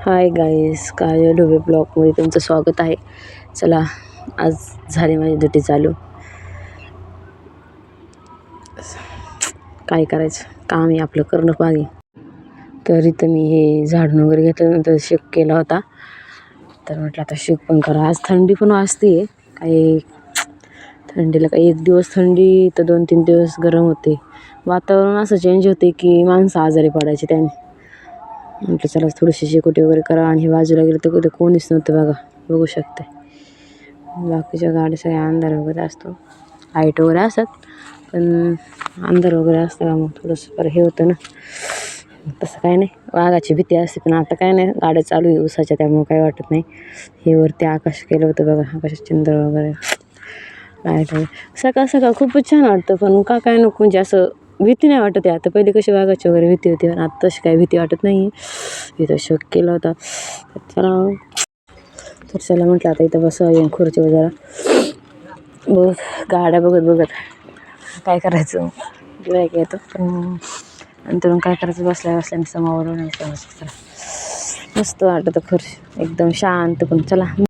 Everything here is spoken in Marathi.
हाय गाईस, काय ढोबे ब्लॉगमध्ये तुमचं स्वागत आहे. चला, आज झाली माझी ड्युटी चालू. काय करायचं, काम आहे आपलं, करणं पाहिजे. तर इथं मी हे झाडून वगैरे घेतल्यानंतर शेक केला होता. तर म्हटलं आता शेक पण करा. आज थंडी पण वाजते आहे. काही थंडीला काही एक दिवस थंडी तर 2-3 दिवस गरम होते. वातावरण असं चेंज होते की माणसं आजारी पडायचे त्याने. म्हटलं चला थोडीशी शेकोटी वगैरे करा. आणि हे बाजूला गेलं तर कुठे कोणीच नव्हतं बघा, बघू शकते. बाकीच्या गाड्या सगळ्या अंधार वगैरे असतो, लाईट वगैरे असतात, पण अंधार वगैरे असतं का मग थोडंसं बरं हे होतं ना. तसं काय नाही, वाघाची भीती असते, पण आता काय नाही, गाड्या चालू आहे उसाच्या, त्यामुळे काही वाटत नाही. हे वरती आकाश केलं होतं बघा, आकाशात चंद्र वगैरे, लाईट वगैरे. सकाळ सकाळ खूपच छान वाटतं, पण का काय नको म्हणजे असं भीती नाही वाटत आहे. आता पहिले कशी वाघाची वगैरे भीती होती, पण आता तशी काही भीती वाटत नाही. इथं शोक केला होता. तर चला म्हटलं आता इथं बसा येऊन खुर्चीवर जरा बघ, गाड्या बघत काय करायचं गिऱ्हाईक येतं. पण नंतर काय करायचं, बसल्या नुसतं मोबाईलवर मस्त वाटतं खुर्ची एकदम शांत. पण चला